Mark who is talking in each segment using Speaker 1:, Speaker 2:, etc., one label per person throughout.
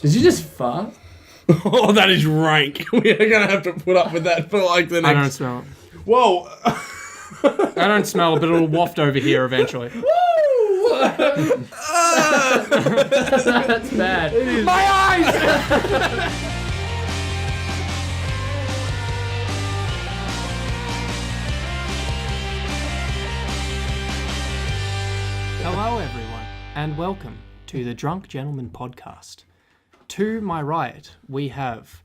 Speaker 1: Did you just fart?
Speaker 2: Oh, that is rank. We are going to have to put up with that for like the next...
Speaker 3: I don't smell it.
Speaker 2: Whoa.
Speaker 3: I don't smell it, but it'll waft over here eventually.
Speaker 1: That's bad.
Speaker 3: My eyes! Hello, everyone, and welcome to the Drunk Gentleman Podcast. To my right, we have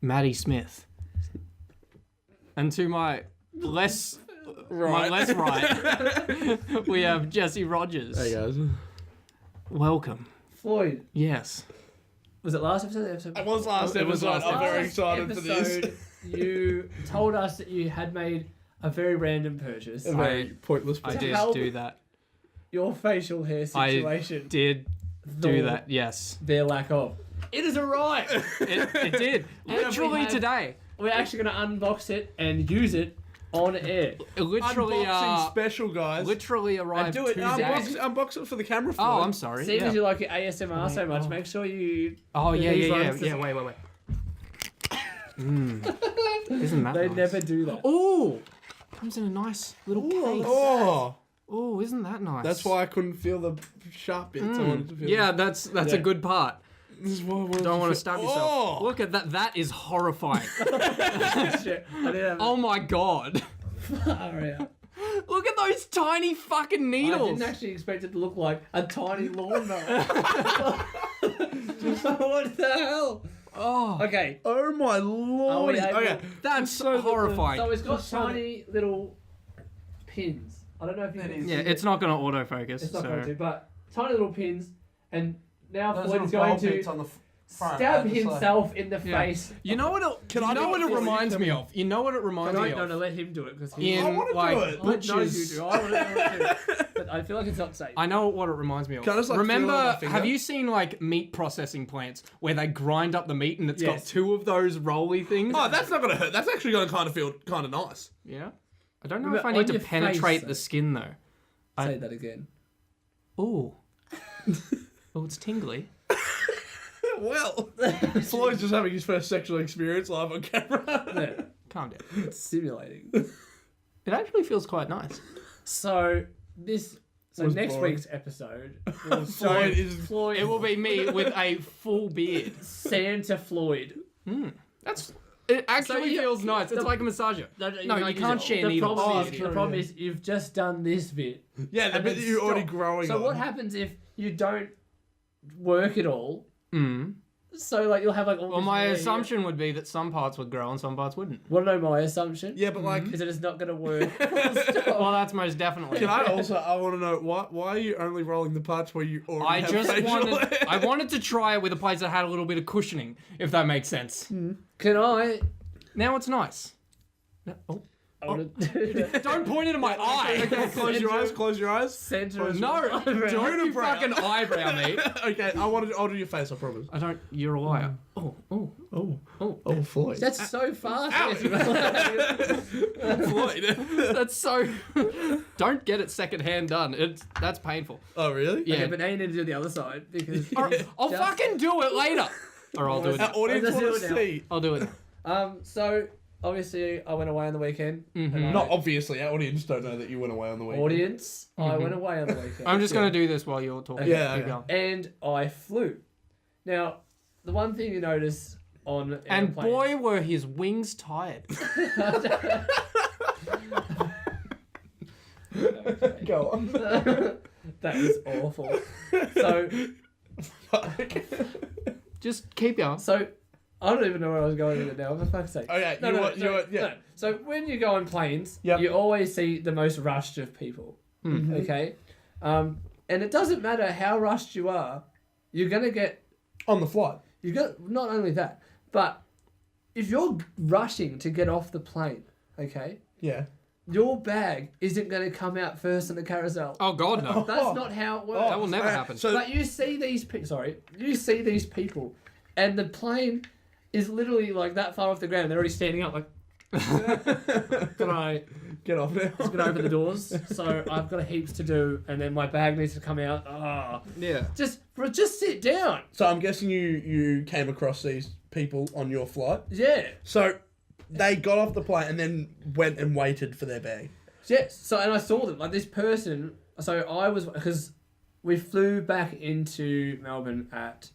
Speaker 3: Maddie Smith, and to my less right, we have Jesse Rogers.
Speaker 2: Hey, guys.
Speaker 3: Welcome.
Speaker 1: Floyd,
Speaker 3: Yes.
Speaker 1: was it last episode?
Speaker 2: It was last
Speaker 3: It was
Speaker 2: episode.
Speaker 3: last
Speaker 2: I'm very
Speaker 1: Last
Speaker 2: excited for this.
Speaker 1: episode, You told us that you had made a very random purchase.
Speaker 2: A very pointless
Speaker 3: I
Speaker 2: purchase.
Speaker 3: did
Speaker 1: help
Speaker 3: do that.
Speaker 1: Your facial hair situation.
Speaker 3: Did do that, yes.
Speaker 1: Their lack of. It is a right.
Speaker 3: It did. Literally
Speaker 1: have-
Speaker 3: today.
Speaker 1: We're actually going to unbox it and use it on air.
Speaker 3: It literally,
Speaker 2: Unboxing special, guys.
Speaker 3: literally arrived
Speaker 1: do it.
Speaker 3: today.
Speaker 2: Unbox it for the camera.
Speaker 3: Oh,
Speaker 2: Floyd.
Speaker 3: I'm sorry.
Speaker 1: Seeing
Speaker 3: Yeah.
Speaker 1: as you like your ASMR so much, make sure you...
Speaker 3: Oh, yeah,
Speaker 1: these
Speaker 3: yeah, yeah.
Speaker 1: ones-
Speaker 3: Yeah, wait. Isn't that
Speaker 1: They
Speaker 3: nice?
Speaker 1: never do that.
Speaker 3: Oh! Comes in a nice little case.
Speaker 2: Oh,
Speaker 3: Oh, isn't that nice?
Speaker 2: that's why I couldn't feel the sharp bits. I wanted to feel
Speaker 3: Yeah, that's
Speaker 1: Yeah.
Speaker 3: a good part.
Speaker 2: This is why I wanted
Speaker 3: Don't want to
Speaker 2: feel-
Speaker 3: stab yourself.
Speaker 2: Oh!
Speaker 3: Look at that. That is horrifying.
Speaker 1: Shit. I did have
Speaker 3: Oh my god.
Speaker 1: far out.
Speaker 3: Look at those tiny fucking
Speaker 1: I
Speaker 3: needles.
Speaker 1: didn't actually expect it to look like a tiny lawnmower. What the hell?
Speaker 3: Oh,
Speaker 1: Okay,
Speaker 2: Oh my lord.
Speaker 1: able-
Speaker 2: Okay.
Speaker 3: that's horrifying.
Speaker 1: so it's got tiny little pins. I don't know if you can
Speaker 3: Yeah,
Speaker 1: see
Speaker 3: it's
Speaker 1: it.
Speaker 3: not going to autofocus.
Speaker 1: It's not
Speaker 3: so.
Speaker 1: going to, but tiny little pins, and now
Speaker 2: Those
Speaker 1: Floyd's
Speaker 2: little
Speaker 1: going
Speaker 2: gold
Speaker 1: to
Speaker 2: bits on the front,
Speaker 1: stab
Speaker 2: just like-
Speaker 1: himself in the
Speaker 3: Yeah.
Speaker 1: face.
Speaker 3: You know what?
Speaker 2: Can I
Speaker 3: know
Speaker 2: do
Speaker 3: what
Speaker 2: it
Speaker 3: it
Speaker 2: for you?
Speaker 3: reminds me of? You know what it reminds me
Speaker 1: No,
Speaker 3: of?
Speaker 1: let him do it because he.
Speaker 3: In
Speaker 2: I wanna do
Speaker 3: like
Speaker 2: it.
Speaker 1: I know you
Speaker 3: butchers.
Speaker 1: do. I want to do it too, but I feel like it's not safe.
Speaker 3: I know what it reminds me of.
Speaker 2: Can I just, like, feel it on
Speaker 3: Remember,
Speaker 2: my finger?
Speaker 3: have you seen like meat processing plants where they grind up the meat and it's got
Speaker 1: Yes.
Speaker 3: two of those rolly things?
Speaker 2: Oh, that's not gonna hurt. That's actually gonna kind of feel kind of nice.
Speaker 3: Yeah. I don't know
Speaker 1: But
Speaker 3: if I
Speaker 1: on
Speaker 3: need to
Speaker 1: your
Speaker 3: penetrate
Speaker 1: face,
Speaker 3: the skin though.
Speaker 1: Say that again.
Speaker 3: Ooh. Oh, it's tingly.
Speaker 2: Well, Floyd's just having his first sexual experience live on camera.
Speaker 1: Yeah,
Speaker 3: Calm down.
Speaker 1: it's stimulating.
Speaker 3: It actually feels quite nice.
Speaker 1: So
Speaker 2: Was
Speaker 1: next
Speaker 2: boring.
Speaker 1: week's episode will show
Speaker 2: Floyd is-
Speaker 1: Floyd.
Speaker 3: It will be me with a full beard.
Speaker 1: Santa Floyd.
Speaker 3: It actually
Speaker 1: you-
Speaker 3: feels nice. It's like a massager. No, you can't share needles.
Speaker 1: The problem is you've just done this bit.
Speaker 2: Yeah, the
Speaker 1: and
Speaker 2: bit
Speaker 1: then
Speaker 2: that you're already
Speaker 1: stop.
Speaker 2: growing
Speaker 1: So
Speaker 2: on.
Speaker 1: what happens if you don't work at all?
Speaker 3: Mm.
Speaker 1: So like you'll have like all
Speaker 3: Well,
Speaker 1: this
Speaker 3: my
Speaker 1: hair here.
Speaker 3: assumption would be that some parts would grow and some parts wouldn't.
Speaker 1: Want to know my assumption?
Speaker 2: Yeah, but like,
Speaker 1: Is that it's not going to work.
Speaker 3: Well, that's most definitely.
Speaker 2: can I also? I want to know why are you only rolling the parts where you already
Speaker 3: I
Speaker 2: have
Speaker 3: just
Speaker 2: facial
Speaker 3: wanted.
Speaker 2: hair?
Speaker 3: I wanted to try it with a place that had a little bit of cushioning, if that makes sense.
Speaker 1: Can I?
Speaker 3: Now it's nice. Oh.
Speaker 1: I want to
Speaker 3: Don't point it in my eye.
Speaker 2: Okay, close your eyes. Close your eyes.
Speaker 1: center of
Speaker 3: No,
Speaker 1: my eyebrow.
Speaker 3: don't you
Speaker 2: Unibrow.
Speaker 3: fucking eyebrow me.
Speaker 2: Okay, I'll do your face. I promise.
Speaker 3: I don't. You're a liar. Oh, oh,
Speaker 2: Oh,
Speaker 3: oh.
Speaker 2: oh, Floyd.
Speaker 1: That's so fast.
Speaker 2: Floyd.
Speaker 3: That's so. Don't get it secondhand done. That's painful.
Speaker 2: Oh, really?
Speaker 3: Yeah.
Speaker 1: Okay, but now you need to do the other side because.
Speaker 3: I'll
Speaker 1: Just-
Speaker 3: fucking do it later. Or I'll do it.
Speaker 2: Our
Speaker 3: Now.
Speaker 2: audience
Speaker 1: Let's do
Speaker 2: want
Speaker 1: it
Speaker 2: to
Speaker 1: now.
Speaker 2: see.
Speaker 3: I'll do it. Now.
Speaker 1: So obviously I went away on the weekend.
Speaker 3: Mhm.
Speaker 1: and I-
Speaker 2: Not obviously. Our audience don't know that you went away on the weekend.
Speaker 1: audience. I went away on the weekend.
Speaker 3: I'm just gonna do this while you're talking.
Speaker 2: Yeah,
Speaker 3: Keep
Speaker 2: okay.
Speaker 3: going.
Speaker 1: and I flew. Now, the one thing you notice on
Speaker 3: And
Speaker 1: airplanes-
Speaker 3: boy, were his wings tired.
Speaker 2: Go on.
Speaker 1: that is awful. So
Speaker 3: Just keep going.
Speaker 1: I don't even know where I was going with it now. For fuck's sake.
Speaker 2: Okay, yeah.
Speaker 1: So when you go on planes,
Speaker 2: Yep.
Speaker 1: you always see the most rushed of people. Okay, and it doesn't matter how rushed you are, you're gonna get.
Speaker 2: On the flight.
Speaker 1: You got not only that, but if you're rushing to get off the plane, okay,
Speaker 2: Yeah.
Speaker 1: your bag isn't going to come out first on the carousel.
Speaker 3: Oh God, no.
Speaker 1: That's not how it works.
Speaker 3: That will never happen.
Speaker 2: So
Speaker 1: But you see these people, and the plane is literally like that far off the ground. They're already standing up, like Can I
Speaker 2: Get off now.
Speaker 1: just get over the doors? So I've got heaps to do, and then my bag needs to come out.
Speaker 3: Yeah.
Speaker 1: Just sit down.
Speaker 2: So I'm guessing you came across these people on your flight.
Speaker 1: Yeah.
Speaker 2: So they got off the plane and then went and waited for their bag.
Speaker 1: Yes. So, and I saw them, like this person. So I was, because we flew back into Melbourne at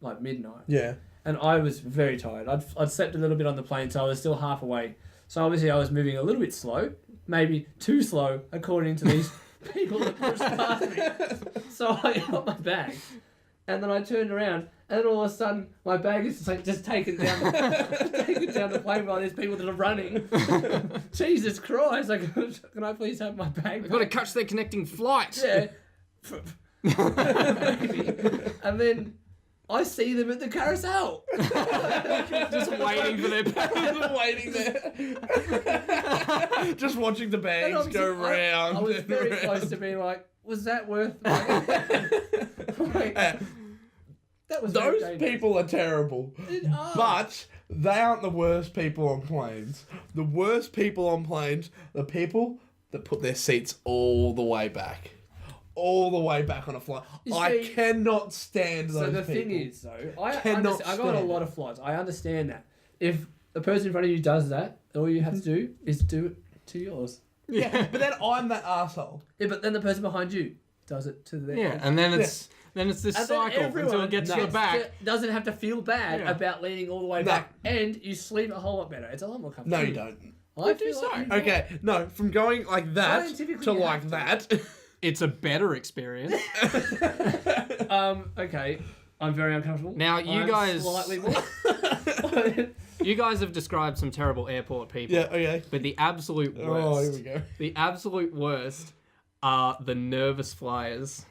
Speaker 1: like midnight.
Speaker 2: Yeah.
Speaker 1: And I was very tired. I'd slept a little bit on the plane, so I was still half awake. So obviously I was moving a little bit slow, maybe too slow, according to these people that pushed past me. So I got my bag, and then I turned around, and then all of a sudden my bag is just taken down the plane by these people that are running. Jesus Christ! Like, can I please have my bag?
Speaker 3: I've got to catch their connecting flight.
Speaker 1: Yeah. Maybe. And then I see them at the carousel.
Speaker 3: Just waiting for their bag.
Speaker 2: Waiting there. Just watching the bags go round.
Speaker 1: I was very close to being like, was that worth like, that was very
Speaker 2: Those
Speaker 1: dangerous.
Speaker 2: people are terrible. But they aren't the worst people on planes. The worst people on planes, the people that put their seats all the way back. All the way back on a flight. I cannot stand those
Speaker 1: So the
Speaker 2: people.
Speaker 1: thing is, though, I
Speaker 2: Cannot
Speaker 1: go on a
Speaker 2: stand
Speaker 1: lot of flights. I understand that. If the person in front of you does that, all you have to do is do it to yours.
Speaker 2: Yeah, but then I'm that asshole.
Speaker 1: Yeah, but then the person behind you does it to their
Speaker 3: Yeah, and then it's this
Speaker 1: And then
Speaker 3: cycle until it gets to your back.
Speaker 1: doesn't have to feel bad about leaning all the way
Speaker 2: No.
Speaker 1: back, and you sleep a whole lot better. It's a lot more comfortable.
Speaker 2: No, you don't.
Speaker 1: I
Speaker 3: do
Speaker 1: feel
Speaker 3: so.
Speaker 1: like you
Speaker 2: Okay, no, from going like that
Speaker 1: Scientifically
Speaker 2: to
Speaker 1: you
Speaker 2: like
Speaker 1: have
Speaker 2: that.
Speaker 3: It's a better experience.
Speaker 1: Okay, I'm very uncomfortable.
Speaker 3: Now, you
Speaker 1: I'm
Speaker 3: guys-
Speaker 1: slightly more.
Speaker 3: You guys have described some terrible airport people.
Speaker 2: Yeah, okay.
Speaker 3: But the absolute
Speaker 2: Oh, here
Speaker 3: worst,
Speaker 2: we go.
Speaker 3: the absolute worst are the nervous flyers.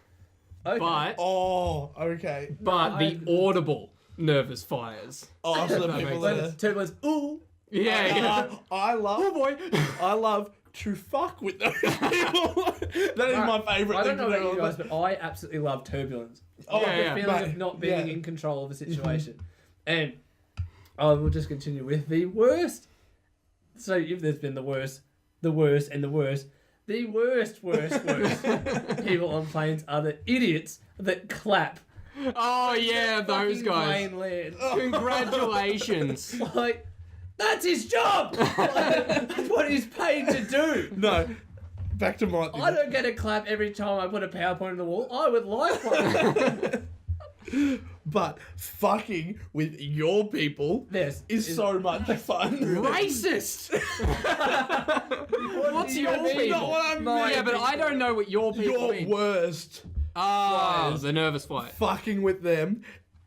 Speaker 1: Okay.
Speaker 3: But
Speaker 2: Oh, okay.
Speaker 3: the audible nervous flyers.
Speaker 2: Oh, so the
Speaker 3: That
Speaker 2: people
Speaker 3: makes
Speaker 2: that
Speaker 3: sense.
Speaker 1: Turbulence. Ooh.
Speaker 3: Yeah.
Speaker 2: I love.
Speaker 3: Oh boy.
Speaker 2: I love to fuck with those people. That is my favourite
Speaker 1: I
Speaker 2: thing
Speaker 1: don't know
Speaker 2: to do.
Speaker 1: about you guys, but I absolutely love turbulence.
Speaker 2: Oh,
Speaker 3: Yeah,
Speaker 1: The
Speaker 3: yeah.
Speaker 1: feeling
Speaker 2: mate,
Speaker 1: of not being
Speaker 2: yeah.
Speaker 1: in control of a situation. And I will just continue with the worst. So if there's been the worst, and the worst, the worst people on planes are the idiots that clap.
Speaker 3: Oh yeah, those
Speaker 1: Fucking
Speaker 3: guys.
Speaker 1: plane land.
Speaker 3: Congratulations.
Speaker 1: Like, that's his job! That's what he's paid to do.
Speaker 2: No. Back to my.
Speaker 1: I don't get a clap every time I put a PowerPoint on the wall. I would like one.
Speaker 2: But fucking with your people
Speaker 1: This
Speaker 2: is so much fun.
Speaker 3: Racist. What's your
Speaker 1: mean?
Speaker 3: people?
Speaker 2: Not what I mean.
Speaker 3: Yeah, but I don't know what your people
Speaker 2: Your
Speaker 3: mean.
Speaker 2: worst
Speaker 3: Ah, the nervous flight.
Speaker 2: fucking with them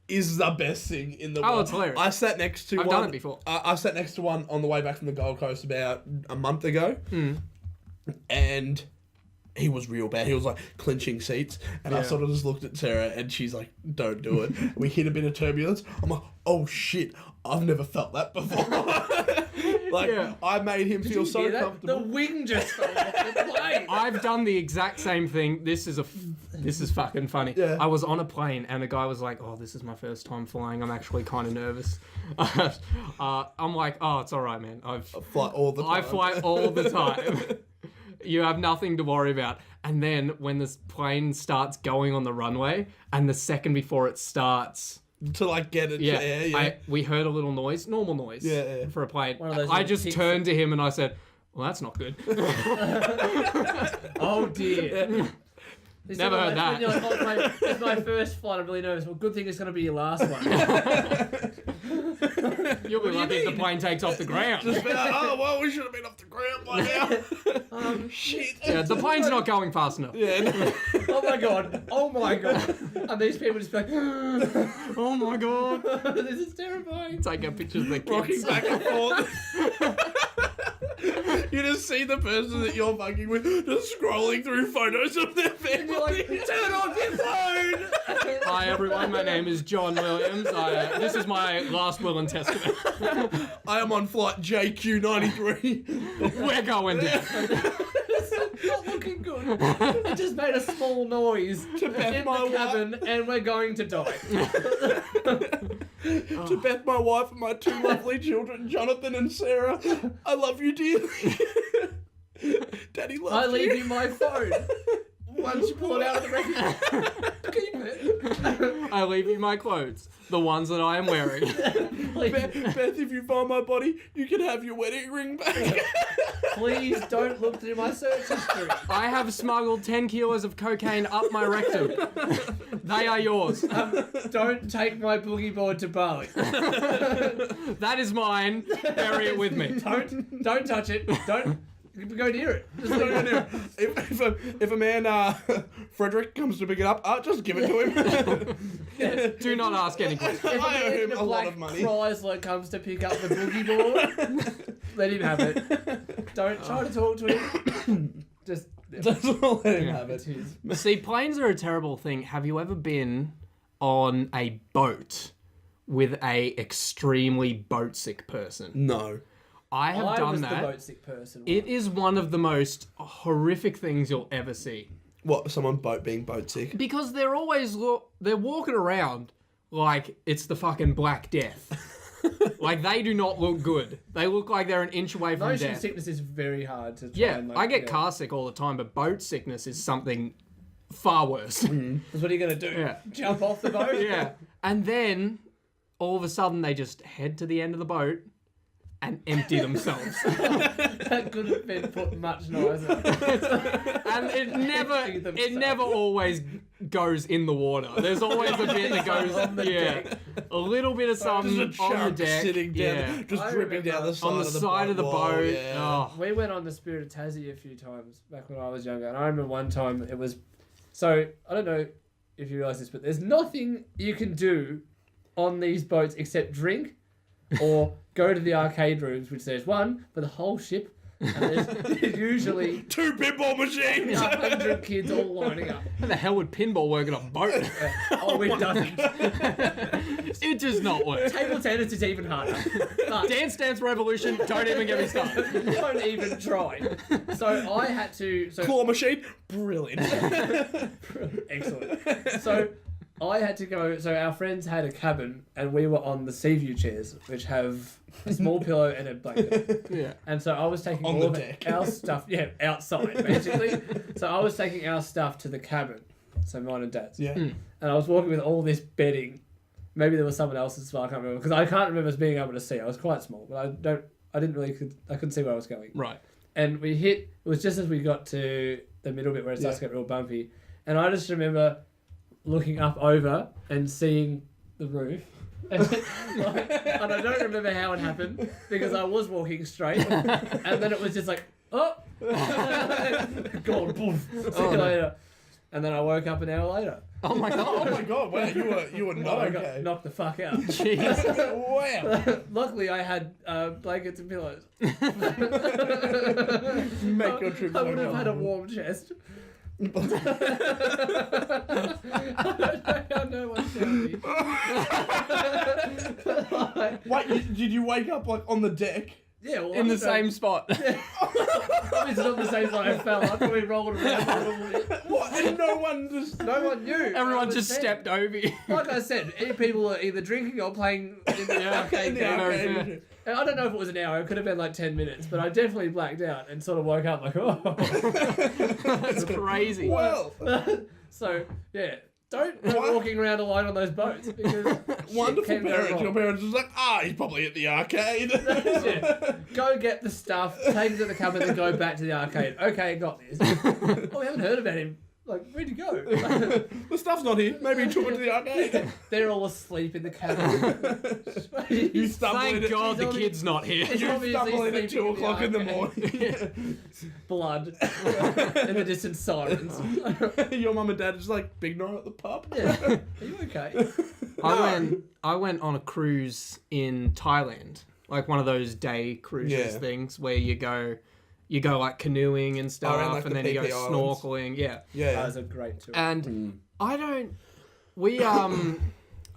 Speaker 2: is the best thing in the world.
Speaker 3: it's hilarious.
Speaker 2: I sat next to
Speaker 3: I've
Speaker 2: one.
Speaker 3: done it before.
Speaker 2: I sat next to one on the way back from the Gold Coast about a month ago,
Speaker 3: Hmm.
Speaker 2: and he was real bad. He was like clinching seats, and I
Speaker 3: Yeah.
Speaker 2: sort of just looked at Sarah, and she's like, "Don't do it." We hit a bit of turbulence. I'm like, "Oh shit, I've never felt that before." Like,
Speaker 3: Yeah.
Speaker 2: I made him feel so
Speaker 1: Hear that?
Speaker 2: comfortable.
Speaker 1: The wing just fell off the plane.
Speaker 3: I've done the exact same thing. This is fucking funny.
Speaker 2: Yeah.
Speaker 3: I was on a plane and a guy was like, "Oh, this is my first time flying. I'm actually kind of nervous." I'm like, "Oh, it's all right, man.
Speaker 2: I fly all the time.
Speaker 3: I fly all the time. You have nothing to worry about." And then when this plane starts going on the runway, and the second before it starts,
Speaker 2: to like get it.
Speaker 3: yeah,
Speaker 2: To air, yeah.
Speaker 3: we heard a little noise, normal noise,
Speaker 2: Yeah.
Speaker 3: for a plane.
Speaker 1: One of those
Speaker 3: I
Speaker 1: little
Speaker 3: just
Speaker 1: ticks.
Speaker 3: turned to him and I said, "Well, that's not good."
Speaker 1: Oh dear. It's
Speaker 3: Never
Speaker 1: sort
Speaker 3: heard
Speaker 1: of
Speaker 3: that.
Speaker 1: when you're like, oh, it's my first flight, I'm really nervous. Well, good thing it's going to be your last one.
Speaker 3: You'll be lucky if the plane takes off the ground.
Speaker 2: Just be like, oh well, we should have been off the ground by now. Shit.
Speaker 3: Yeah, the plane's not going fast enough.
Speaker 2: Yeah. No.
Speaker 1: Oh my god. Oh my god. And these people just be like,
Speaker 3: Oh my god.
Speaker 1: this is terrifying.
Speaker 3: Taking pictures of the
Speaker 2: Rocking
Speaker 3: kids.
Speaker 2: back and forth. You just see the person that you're fucking with just scrolling through photos of their family.
Speaker 1: You're like, turn off your phone.
Speaker 3: Hi everyone, my name is John Williams. This is my last will and testament.
Speaker 2: I am on flight JQ93.
Speaker 3: We're going down.
Speaker 1: It's not looking good. It just made a small noise in
Speaker 2: my
Speaker 1: the cabin, and we're going to die.
Speaker 2: To Beth, my wife, and my 2 lovely children, Jonathan and Sarah, I love you dearly. Daddy loves you.
Speaker 1: I leave you my phone. Once you pull it out of the record, keep it.
Speaker 3: I leave you my clothes, the ones that I am wearing.
Speaker 2: Beth, if you find my body, you can have your wedding ring back.
Speaker 1: Please don't look through my search history.
Speaker 3: I have smuggled 10 kilos of cocaine up my rectum. They are yours.
Speaker 1: Don't take my boogie board to Bali.
Speaker 3: That is mine. Bury it with me.
Speaker 1: Don't touch it. Don't go near it. Just don't go near it.
Speaker 2: If a man, Frederick, comes to pick it up, just give it to him.
Speaker 3: Do not ask any questions.
Speaker 1: If
Speaker 2: I owe
Speaker 1: a
Speaker 2: him a lot of money.
Speaker 1: Chrysler comes to pick up the boogie board, let him have it. Don't try to talk to him. Just
Speaker 2: Let him have it.
Speaker 3: See, planes are a terrible thing. Have you ever been on a boat with a extremely boat sick person?
Speaker 2: No.
Speaker 3: I have done
Speaker 1: was
Speaker 3: that.
Speaker 1: the boat sick person.
Speaker 3: It is one of the most horrific things you'll ever see.
Speaker 2: What, someone being boat sick?
Speaker 3: Because they're always they're walking around like it's the fucking Black Death. Like, they do not look good. They look like they're an inch away from
Speaker 1: Motion
Speaker 3: death.
Speaker 1: sickness is very hard to try
Speaker 3: Yeah,
Speaker 1: and
Speaker 3: I get car sick all the time, but boat sickness is something far worse.
Speaker 1: Because what are you going to do?
Speaker 3: Yeah.
Speaker 1: Jump off the boat?
Speaker 3: Yeah. And then, all of a sudden, they just head to the end of the boat and empty themselves.
Speaker 1: That could have been put much nicer.
Speaker 3: And it never always goes in the water. There's always a bit that goes
Speaker 1: on the deck.
Speaker 3: a little bit of some
Speaker 2: Just a
Speaker 3: on the
Speaker 2: chunk
Speaker 3: deck.
Speaker 2: sitting down,
Speaker 3: Yeah.
Speaker 2: just
Speaker 1: I
Speaker 2: dripping
Speaker 1: remember
Speaker 2: down the side
Speaker 3: On the side of the
Speaker 2: wall,
Speaker 3: boat.
Speaker 2: yeah.
Speaker 3: Oh.
Speaker 1: We went on the Spirit of Tassie a few times back when I was younger, and I remember one time it was... So, I don't know if you realise this, but there's nothing you can do on these boats except drink or go to the arcade rooms, which there's one for the whole ship, and there's usually
Speaker 2: 2 pinball machines!
Speaker 1: 100 kids all lining up.
Speaker 3: How the hell would pinball work on a boat?
Speaker 1: Oh, it doesn't.
Speaker 3: It does not work.
Speaker 1: Table tennis is even harder. But
Speaker 3: Dance Dance Revolution, don't even get me started.
Speaker 1: don't even try. So I had to...
Speaker 2: Claw machine? Brilliant.
Speaker 1: Excellent. So I had to go... So our friends had a cabin, and we were on the sea view chairs, which have a small pillow and a blanket.
Speaker 3: Yeah.
Speaker 1: And so I was taking
Speaker 2: On
Speaker 1: all
Speaker 2: the
Speaker 1: of
Speaker 2: deck.
Speaker 1: our stuff... Yeah, outside, basically. So I was taking our stuff to the cabin. So mine and Dad's.
Speaker 2: Yeah.
Speaker 1: And I was walking with all this bedding. Maybe there was someone else's as well, I can't remember. Because I can't remember us being able to see. I was quite small, but I couldn't see where I was going.
Speaker 3: Right.
Speaker 1: And it was just as we got to the middle bit where it starts to get real bumpy. And I just remember looking up over and seeing the roof. And I don't remember how it happened because I was walking straight. And then it was just like, oh! Gone, poof. See you later. And then I woke up an hour later.
Speaker 3: Oh my
Speaker 2: Oh
Speaker 3: god.
Speaker 2: my god, wow, you were not
Speaker 1: I got
Speaker 2: okay.
Speaker 1: knocked the fuck out.
Speaker 3: Jeez.
Speaker 2: Wow.
Speaker 1: Luckily, I had blankets and pillows.
Speaker 2: Make your trip
Speaker 1: I
Speaker 2: so
Speaker 1: would have had a
Speaker 2: comfortable.
Speaker 1: warm chest. I don't know what to me.
Speaker 2: Wait, did you wake up like on the deck?
Speaker 1: Yeah, well,
Speaker 3: In the same spot.
Speaker 1: Obviously not the same side I fell. I probably rolled around a little bit.
Speaker 2: What? And no one just...
Speaker 1: No one knew.
Speaker 3: Everyone
Speaker 1: I
Speaker 3: just
Speaker 1: was
Speaker 3: stepped over you.
Speaker 1: Like I said, people are either drinking or playing in the arcade
Speaker 2: In the
Speaker 1: game.
Speaker 2: arcade.
Speaker 1: And I don't know if it was an hour. It could have been like 10 minutes, but I definitely blacked out and sort of woke up like, oh.
Speaker 3: That's crazy.
Speaker 2: Well,
Speaker 1: So, yeah. Don't go walking around alone on those boats because
Speaker 2: wonderful
Speaker 1: shit can go
Speaker 2: parents.
Speaker 1: wrong.
Speaker 2: Your parents was like, he's probably at the arcade.
Speaker 1: Yeah. Go get the stuff, take it to the cupboard, and go back to the arcade. Okay, got this. Oh, we haven't heard about him. Like, where'd you go?
Speaker 2: The stuff's not here. Maybe he took it to the arcade.
Speaker 1: They're all asleep in the cabin.
Speaker 2: You stumble in
Speaker 3: Thank
Speaker 2: at,
Speaker 3: God the
Speaker 1: only-
Speaker 3: kid's not here.
Speaker 1: It's
Speaker 2: you
Speaker 1: obviously
Speaker 2: stumble in at
Speaker 1: sleeping
Speaker 2: 2 o'clock in the
Speaker 1: arcade.
Speaker 2: morning.
Speaker 1: Blood and the distant sirens.
Speaker 2: Your mum and dad is like, big night at the pub.
Speaker 1: Yeah. Are you okay?
Speaker 3: I went on a cruise in Thailand, like one of those day cruises
Speaker 2: Yeah.
Speaker 3: things where you go like canoeing and stuff,
Speaker 2: Around, like,
Speaker 3: and
Speaker 2: the
Speaker 3: then you go
Speaker 2: PP Islands.
Speaker 3: snorkeling. Yeah.
Speaker 1: That
Speaker 2: Yeah.
Speaker 1: was a great tour.
Speaker 3: And I don't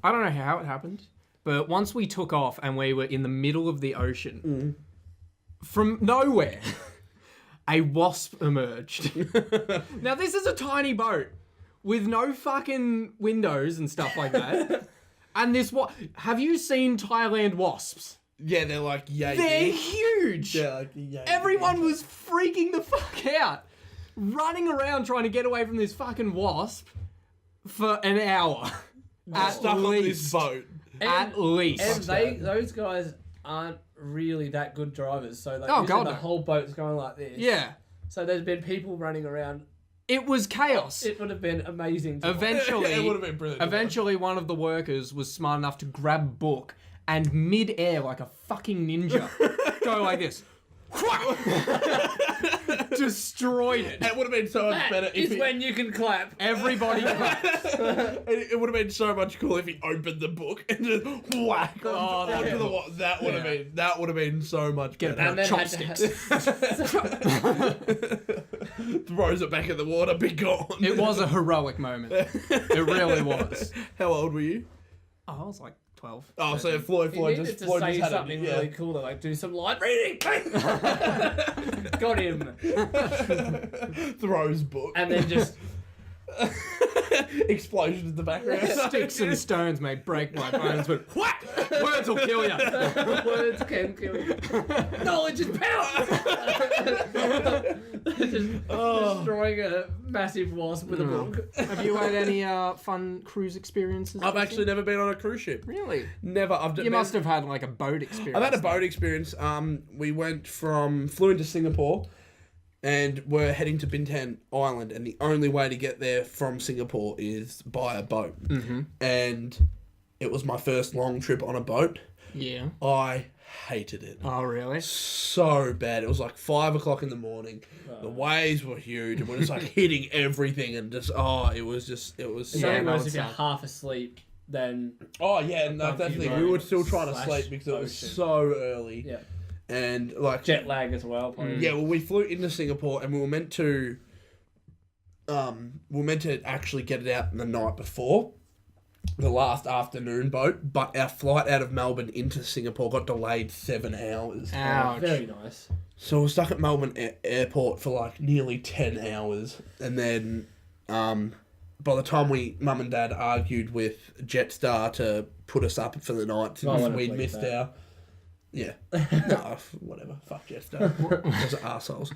Speaker 3: know how it happened, but once we took off and we were in the middle of the ocean, from nowhere, a wasp emerged. Now this is a tiny boat with no fucking windows and stuff like that. And this what? Have you seen Thailand wasps?
Speaker 2: Yeah, they're like, yeah.
Speaker 3: They're huge.
Speaker 2: They're like, yeah.
Speaker 3: Everyone was freaking the fuck out, running around trying to get away from this fucking wasp for an hour. At
Speaker 2: stuck on this boat.
Speaker 3: At least.
Speaker 1: And those guys aren't really that good drivers, so like the whole boat's going like this.
Speaker 3: Yeah.
Speaker 1: So there's been people running around.
Speaker 3: It was chaos.
Speaker 1: It would have been amazing.
Speaker 3: Eventually,
Speaker 2: it would have been brilliant.
Speaker 3: Eventually, one of the workers was smart enough to grab a book and mid-air, like a fucking ninja, go like this. Destroyed it.
Speaker 2: It would have been so much better
Speaker 1: if when you can clap.
Speaker 3: Everybody clapped.
Speaker 2: It would have been so much cooler if he opened the book and just whack onto the wall. That would have been so much better.
Speaker 3: And then chopsticks.
Speaker 2: Throws it back in the water, be gone.
Speaker 3: It was a heroic moment. It really was.
Speaker 2: How old were you?
Speaker 3: Oh, I was like 12.
Speaker 2: Oh, so Floyd
Speaker 1: just
Speaker 2: Floyd
Speaker 1: say
Speaker 2: had
Speaker 1: something really cool to like do some light reading. Got him.
Speaker 2: Throws book.
Speaker 1: And then just
Speaker 2: explosion in the background.
Speaker 3: Sticks and stones may break my bones, but whack! Words will kill you.
Speaker 1: Words can kill you. Knowledge is power. Destroying a massive wasp with a book.
Speaker 3: Have you had any fun cruise experiences?
Speaker 2: I've actually never been on a cruise ship.
Speaker 3: Really?
Speaker 2: Never.
Speaker 3: You must have had like a boat experience.
Speaker 2: I've had a boat experience. We flew into Singapore, and we're heading to Bintan Island, and the only way to get there from Singapore is by a boat.
Speaker 3: Mm-hmm.
Speaker 2: And it was my first long trip on a boat.
Speaker 3: Yeah.
Speaker 2: I hated it.
Speaker 3: Oh, really?
Speaker 2: So bad. It was like 5 o'clock in the morning. The waves were huge, and we're just like hitting everything, and just it was.
Speaker 1: It's only worse if you're half asleep. Then
Speaker 2: no, definitely. We were still trying to sleep because it was so early.
Speaker 1: Yeah.
Speaker 2: And like
Speaker 1: jet lag as well.
Speaker 2: Yeah, well, we flew into Singapore, and we were meant to actually get it out the night before, the last afternoon boat, but our flight out of Melbourne into Singapore got delayed 7 hours.
Speaker 3: Ouch.
Speaker 1: Very nice.
Speaker 2: So we're stuck at Melbourne airport for like nearly 10 hours, and then by the time Mum and Dad argued with Jetstar to put us up for the night, since we'd missed our. Yeah. No, whatever. Fuck Jetstar. Those are arseholes.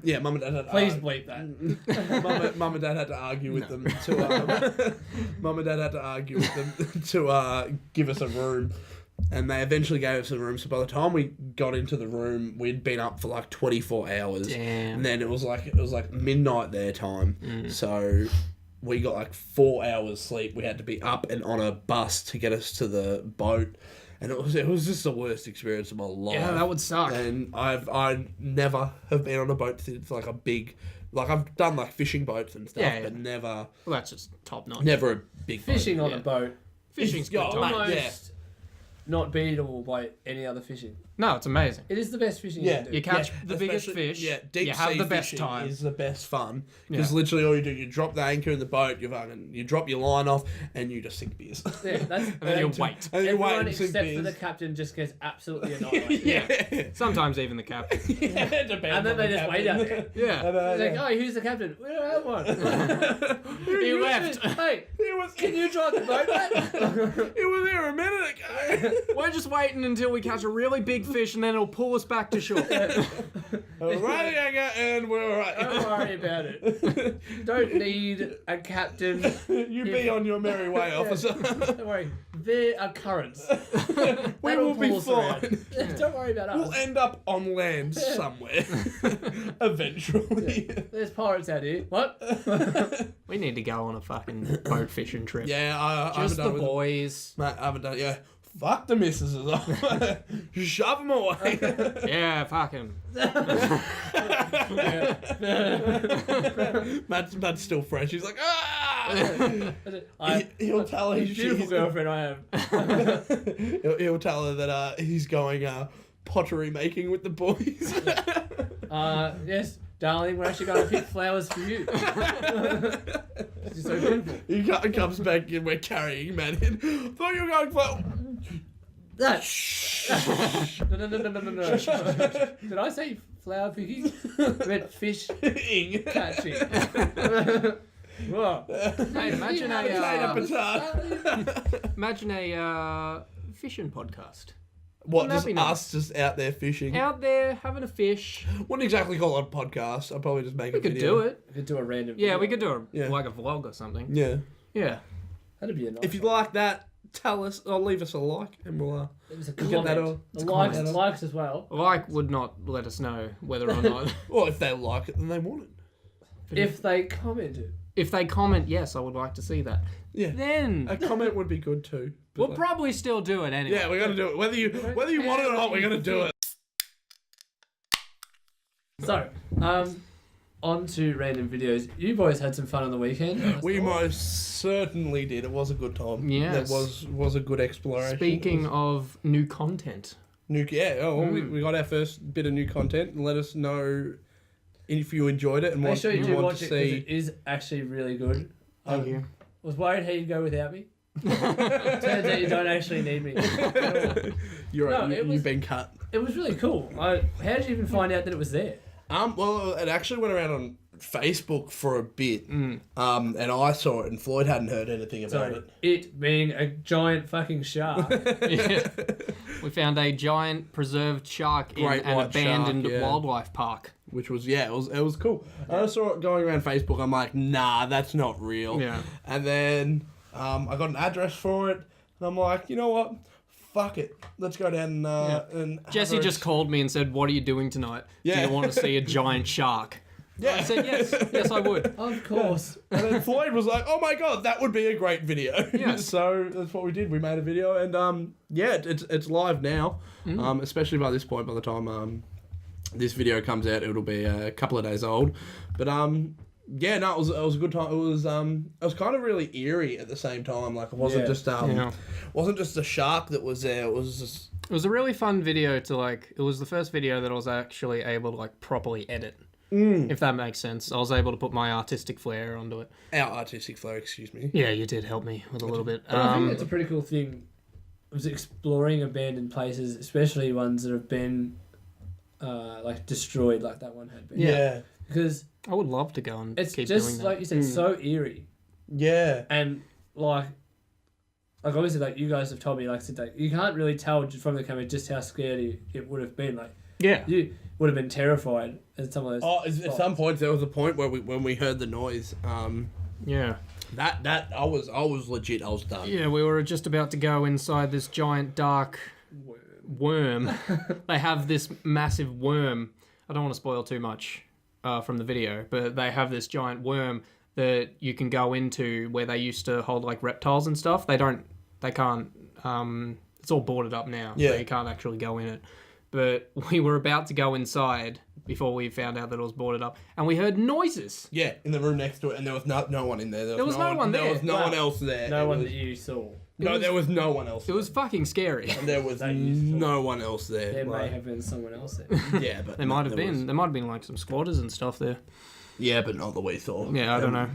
Speaker 2: Yeah, Mum and Dad had to
Speaker 1: Please bleep that.
Speaker 2: Mum and Dad had to argue with them to Mum and Dad had to argue with them to give us a room. And they eventually gave us a room. So by the time we got into the room, we'd been up for like 24 hours.
Speaker 3: Damn.
Speaker 2: And then it was like midnight their time. So we got like 4 hours sleep. We had to be up and on a bus to get us to the boat. And it was just the worst experience of my life.
Speaker 3: Yeah, that would suck.
Speaker 2: And I never have been on a boat since like a big, like I've done like fishing boats and stuff, but never.
Speaker 3: Well, that's just top notch.
Speaker 2: Never a big
Speaker 1: Fishing
Speaker 2: boat.
Speaker 1: on a boat.
Speaker 3: Fishing's good.
Speaker 1: Almost not beatable by any other fishing.
Speaker 3: No, it's amazing.
Speaker 1: It is the best fishing you can do.
Speaker 3: You catch the biggest fish.
Speaker 2: Yeah, deep
Speaker 3: you have
Speaker 2: sea
Speaker 3: the best
Speaker 2: fishing
Speaker 3: time.
Speaker 2: is the best fun because literally all you do, you drop the anchor in the boat, you drop your line off, and you just sink beers.
Speaker 1: Yeah, that's,
Speaker 3: And then you wait.
Speaker 2: And you wait
Speaker 1: everyone
Speaker 2: and sink
Speaker 1: except
Speaker 2: beers.
Speaker 1: for the captain just gets absolutely annihilated.
Speaker 2: Yeah.
Speaker 3: Sometimes even the captain.
Speaker 2: It depends
Speaker 1: And then
Speaker 2: on
Speaker 1: they
Speaker 2: the
Speaker 1: just wait
Speaker 2: captain.
Speaker 1: out there.
Speaker 3: Yeah.
Speaker 1: They're like, oh, who's the captain? We don't have one.
Speaker 3: He left.
Speaker 1: Hey, can you drive the boat back?
Speaker 2: It was here a minute ago.
Speaker 3: We're just waiting until we catch a really big fish and then it'll pull us back to shore.
Speaker 2: Right anchor, and we're alright.
Speaker 1: Don't worry about it. Don't need a captain.
Speaker 2: You be on your merry way, officer.
Speaker 1: Don't worry. There are currents.
Speaker 2: We will be fine.
Speaker 1: Don't worry about us.
Speaker 2: We'll end up on land somewhere. Eventually.
Speaker 1: There's pirates out here. What?
Speaker 3: We need to go on a fucking boat fishing trip.
Speaker 2: Yeah, I
Speaker 3: Just
Speaker 2: haven't
Speaker 3: the
Speaker 2: done it with
Speaker 3: boys.
Speaker 2: Mate, I haven't done it. Yeah. Fuck the missus as well. Shove them away.
Speaker 3: Yeah, fuck him.
Speaker 2: Matt's still fresh. He's like, he'll tell her
Speaker 1: Beautiful girlfriend I have.
Speaker 2: He'll tell her that he's going pottery making with the boys.
Speaker 1: Yes, darling, we're actually going to pick flowers for you. She's so beautiful.
Speaker 2: He comes back and we're carrying Matt in. Thought you were going for...
Speaker 1: That. No. Did I say flower picking? I meant fish catching. Whoa.
Speaker 3: Hey, imagine
Speaker 2: Potato.
Speaker 3: imagine a fishing podcast.
Speaker 2: What,
Speaker 3: Wouldn't that
Speaker 2: just
Speaker 3: be nice?
Speaker 2: us just out there fishing?
Speaker 3: Out there having a fish.
Speaker 2: Wouldn't exactly call it a podcast. I'd probably just make
Speaker 3: We
Speaker 2: a
Speaker 3: could
Speaker 2: video.
Speaker 3: do it.
Speaker 1: We could do a random.
Speaker 3: Yeah,
Speaker 1: video.
Speaker 3: we could do
Speaker 2: Yeah.
Speaker 3: like a vlog or something.
Speaker 2: Yeah.
Speaker 3: Yeah.
Speaker 1: That'd be a nice.
Speaker 2: If you like that, tell us or leave us a like and we'll
Speaker 1: It was a
Speaker 2: get that
Speaker 1: comment.
Speaker 2: all.
Speaker 1: Likes as well.
Speaker 3: Like would not let us know whether or not.
Speaker 2: Well, if they like it, then they want it.
Speaker 1: If they commented.
Speaker 3: If they comment, yes, I would like to see that.
Speaker 2: Yeah.
Speaker 3: Then
Speaker 2: A comment would be good too. but
Speaker 3: we'll
Speaker 2: like-
Speaker 3: probably still do it anyway.
Speaker 2: Yeah, we're gonna do it. Whether you want it or not, we're gonna do it.
Speaker 1: So, on to random videos. You boys had some fun on the weekend.
Speaker 2: We most certainly did. It was a good time.
Speaker 3: Yes.
Speaker 2: That was a good exploration.
Speaker 3: Speaking of new content.
Speaker 2: We got our first bit of new content. And let us know if you enjoyed it and
Speaker 1: Make
Speaker 2: what
Speaker 1: sure you
Speaker 2: you
Speaker 1: do
Speaker 2: want
Speaker 1: watch
Speaker 2: to
Speaker 1: it because
Speaker 2: see.
Speaker 1: it is actually really good.
Speaker 3: Thank you.
Speaker 1: Was worried he'd go without me. Turns out you don't actually need me.
Speaker 2: You're right.
Speaker 1: No, it was-
Speaker 2: You've been cut.
Speaker 1: It was really cool. How did you even find out that it was there?
Speaker 2: Well, it actually went around on Facebook for a bit.
Speaker 3: Mm.
Speaker 2: And I saw it, and Floyd hadn't heard anything about
Speaker 1: So,
Speaker 2: it.
Speaker 1: it being a giant fucking shark.
Speaker 3: Yeah. We found a giant preserved shark in
Speaker 2: Great
Speaker 3: an
Speaker 2: white
Speaker 3: abandoned
Speaker 2: shark, yeah.
Speaker 3: wildlife park.
Speaker 2: Which was it was cool. And I saw it going around Facebook. I'm like, nah, that's not real.
Speaker 3: Yeah.
Speaker 2: And then I got an address for it, and I'm like, you know what? Fuck it. Let's go down and have
Speaker 3: Jesse
Speaker 2: a-
Speaker 3: just called me and said, "What are you doing tonight?
Speaker 2: Yeah.
Speaker 3: Do you want to see a giant shark?"
Speaker 2: Yeah.
Speaker 3: I said, "Yes, yes, I would."
Speaker 1: Of course.
Speaker 2: And then Floyd was like, "Oh my god, that would be a great video."
Speaker 3: Yes.
Speaker 2: So that's what we did. We made a video, and it's live now. Especially by this point, by the time this video comes out, it'll be a couple of days old. But it was a good time. It was kind of really eerie at the same time. Like it wasn't
Speaker 3: Yeah.
Speaker 2: wasn't just a shark that was there. It was just
Speaker 3: It was a really fun video to like. It was the first video that I was actually able to like properly edit. If that makes sense, I was able to put my artistic flair onto it.
Speaker 2: our artistic flow. Excuse me.
Speaker 3: Yeah, you did help me with a little bit.
Speaker 1: But I think it's a pretty cool thing. Was exploring abandoned places, especially ones that have been like destroyed, like that one had been.
Speaker 2: Yeah.
Speaker 1: Because
Speaker 3: I would love to go and
Speaker 1: it's
Speaker 3: keep doing
Speaker 1: just
Speaker 3: that.
Speaker 1: like you said, so eerie,
Speaker 2: Yeah.
Speaker 1: and like obviously, like you guys have told me, like I said, like, you can't really tell just from the camera just how scary it would have been. Like
Speaker 3: Yeah.
Speaker 1: you would have been terrified at some of those.
Speaker 2: Oh, at
Speaker 1: spots.
Speaker 2: some point there was a point where when we heard the noise,
Speaker 3: Yeah.
Speaker 2: that I was legit. I was done.
Speaker 3: Yeah, we were just about to go inside this giant dark worm. They have this massive worm. I don't want to spoil too much from the video, but they have this giant worm that you can go into where they used to hold like reptiles and stuff. They can't. It's all boarded up now, so
Speaker 2: Yeah.
Speaker 3: you can't actually go in it. But we were about to go inside before we found out that it was boarded up, and we heard noises.
Speaker 2: Yeah, in the room next to it, and there was no one in there.
Speaker 3: There was no one
Speaker 2: There
Speaker 3: there.
Speaker 2: was no
Speaker 1: Wow.
Speaker 2: one else there.
Speaker 1: No
Speaker 2: It
Speaker 1: one
Speaker 2: was-
Speaker 1: that you saw.
Speaker 2: No, there was no one else.
Speaker 3: It was fucking scary.
Speaker 2: There was
Speaker 1: That you saw.
Speaker 2: no one else there.
Speaker 1: There may
Speaker 2: like-
Speaker 1: have been someone else there.
Speaker 2: Yeah, but
Speaker 3: There might have
Speaker 2: there
Speaker 3: been.
Speaker 2: was-
Speaker 3: There might have been like some squatters and stuff there.
Speaker 2: Yeah, but not that we saw.
Speaker 3: Yeah, I don't know.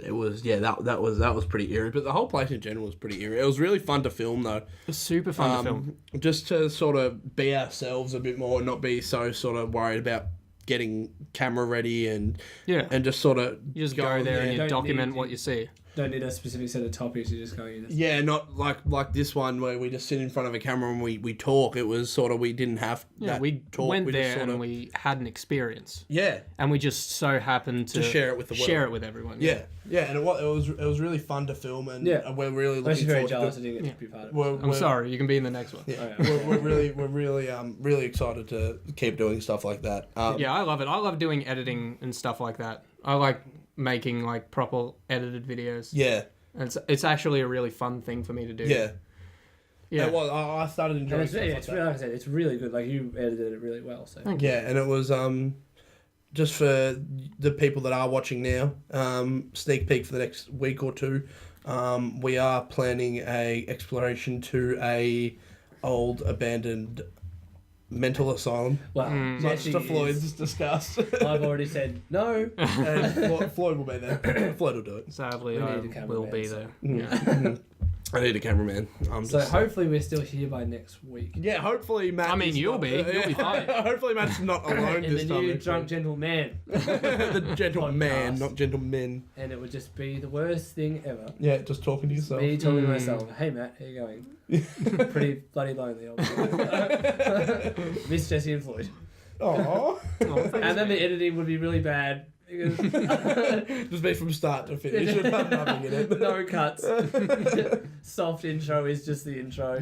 Speaker 2: It was that was pretty eerie, but the whole place in general was pretty eerie. It was really fun to film though.
Speaker 3: It's super fun to film.
Speaker 2: Just to sort of be ourselves a bit more, and not be so sort of worried about getting camera ready and
Speaker 3: Yeah.
Speaker 2: just sort of
Speaker 3: You just go there and you
Speaker 1: Don't
Speaker 3: document
Speaker 1: need
Speaker 3: what
Speaker 1: to-
Speaker 3: you see.
Speaker 1: Don't need a specific set of topics. You're just going in.
Speaker 2: Yeah, not like this one where we just sit in front of a camera and we talk. It was sort of we didn't have
Speaker 3: Yeah,
Speaker 2: that
Speaker 3: we
Speaker 2: talk.
Speaker 3: went
Speaker 2: we just
Speaker 3: there
Speaker 2: sort
Speaker 3: and
Speaker 2: of,
Speaker 3: we had an experience.
Speaker 2: yeah,
Speaker 3: And we just so happened to
Speaker 2: share it with the world.
Speaker 3: share it with everyone.
Speaker 2: yeah, and it was really fun to film, and
Speaker 1: Yeah.
Speaker 2: we're really
Speaker 1: I'm
Speaker 2: looking
Speaker 1: actually very
Speaker 2: forward
Speaker 1: jealous
Speaker 2: to
Speaker 1: I didn't get to be part of it.
Speaker 3: I'm sorry, you can be in the next one.
Speaker 2: Yeah,
Speaker 1: Oh, yeah.
Speaker 2: we're really excited to keep doing stuff like that.
Speaker 3: Yeah, I love it. I love doing editing and stuff like that. I like making like proper edited videos.
Speaker 2: yeah,
Speaker 3: And it's actually a really fun thing for me to do.
Speaker 2: yeah.
Speaker 3: Yeah.
Speaker 2: It was, I started
Speaker 1: And
Speaker 2: enjoying
Speaker 1: it's,
Speaker 2: stuff
Speaker 1: yeah,
Speaker 2: like
Speaker 1: it's
Speaker 2: that.
Speaker 1: really, like I said, it's really good. Like you edited it really well. So
Speaker 3: Thank you.
Speaker 2: Yeah, and it was just for the people that are watching now, sneak peek for the next week or two. We are planning a exploration to a old abandoned mental asylum.
Speaker 1: well,
Speaker 2: Much
Speaker 1: Jesse
Speaker 2: to
Speaker 1: is-
Speaker 2: Floyd's disgust.
Speaker 1: I've already said no.
Speaker 2: And Floyd will be there. Floyd will do it.
Speaker 3: Sadly,
Speaker 1: We
Speaker 3: I
Speaker 1: need a cameraman,
Speaker 3: will be
Speaker 1: so-
Speaker 3: there. Yeah.
Speaker 2: I need a cameraman.
Speaker 1: So hopefully we're still here by next week.
Speaker 2: Yeah, hopefully Matt.
Speaker 3: I mean, you'll be fine.
Speaker 2: Hopefully Matt's not alone
Speaker 1: In
Speaker 2: this
Speaker 1: the
Speaker 2: time.
Speaker 1: new
Speaker 2: next
Speaker 1: Drunk
Speaker 2: week.
Speaker 1: Gentleman.
Speaker 2: The gentleman,
Speaker 1: Podcast.
Speaker 2: not gentlemen.
Speaker 1: And it would just be the worst thing ever.
Speaker 2: Yeah, just talking to yourself.
Speaker 1: Me talking to myself. Hey Matt, how you going? Pretty bloody lonely. Miss Jesse and Floyd.
Speaker 2: Aww.
Speaker 1: And then the editing would be really bad. Because
Speaker 2: Just be from start to finish. With nothing in it.
Speaker 1: no cuts. Soft intro is just the intro.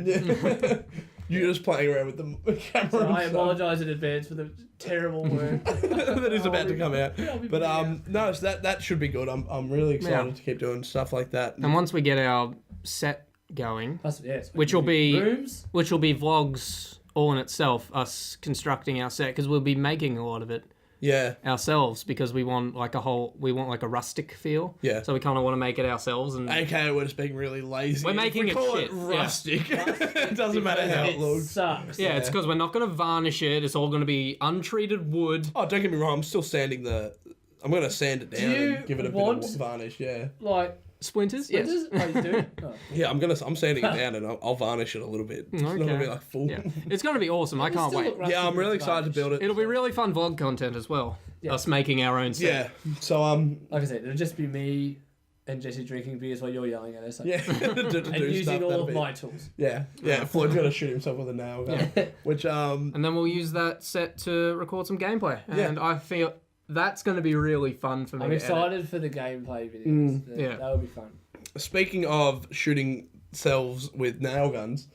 Speaker 2: You're just playing around with the camera.
Speaker 1: So
Speaker 2: and
Speaker 1: I
Speaker 2: stuff.
Speaker 1: apologise in advance for the terrible work
Speaker 2: that is about to come out.
Speaker 1: I'll be
Speaker 2: But
Speaker 1: putting out.
Speaker 2: no, so that should be good. I'm really excited
Speaker 3: Yeah.
Speaker 2: to keep doing stuff like that.
Speaker 3: And once we get our set going,
Speaker 1: Plus, yes,
Speaker 3: which will be
Speaker 1: rooms.
Speaker 3: vlogs all in itself, us constructing our set, because we'll be making a lot of it
Speaker 2: Yeah,
Speaker 3: ourselves because we want like a rustic feel.
Speaker 2: Yeah.
Speaker 3: So we kind of want to make it ourselves and
Speaker 2: AKA we're just being really lazy.
Speaker 3: We're making
Speaker 2: we
Speaker 3: it
Speaker 2: call
Speaker 3: shit,
Speaker 2: it
Speaker 3: yeah.
Speaker 2: rustic. It doesn't matter how it looks.
Speaker 1: Sucks.
Speaker 3: yeah, it's because we're not going to varnish it. It's all going to be untreated wood.
Speaker 2: Oh, don't get me wrong. I'm still sanding I'm gonna sand it down
Speaker 1: you
Speaker 2: and give it a bit
Speaker 1: want-
Speaker 2: of varnish. Yeah.
Speaker 1: Like,
Speaker 3: Splinters? Yes.
Speaker 1: oh, you do? Oh.
Speaker 2: Yeah, I'm sanding it down and I'll varnish it a little bit. It's not gonna be like full.
Speaker 3: Yeah. It's going to be awesome. I can't
Speaker 1: Still
Speaker 3: wait.
Speaker 1: look rusty
Speaker 2: Yeah, I'm
Speaker 1: with
Speaker 2: really
Speaker 1: the
Speaker 2: excited to build it.
Speaker 3: It'll be really fun vlog content as well.
Speaker 1: Yeah.
Speaker 3: Us making our own set.
Speaker 2: Yeah. So
Speaker 1: Like I said, it'll just be me and Jesse drinking beers while you're yelling at us.
Speaker 2: yeah. to do
Speaker 1: And
Speaker 2: stuff,
Speaker 1: using all
Speaker 2: that'll
Speaker 1: of
Speaker 2: be-
Speaker 1: my tools.
Speaker 2: Yeah. Yeah. Floyd's gonna shoot himself with a nail gun. Which
Speaker 3: And then we'll use that set to record some gameplay.
Speaker 2: Yeah.
Speaker 3: And I feel that's going to be really fun for me.
Speaker 1: I'm
Speaker 3: to edit.
Speaker 1: excited for the gameplay videos.
Speaker 3: yeah.
Speaker 1: That'll be fun.
Speaker 2: speaking of shooting selves with nail guns,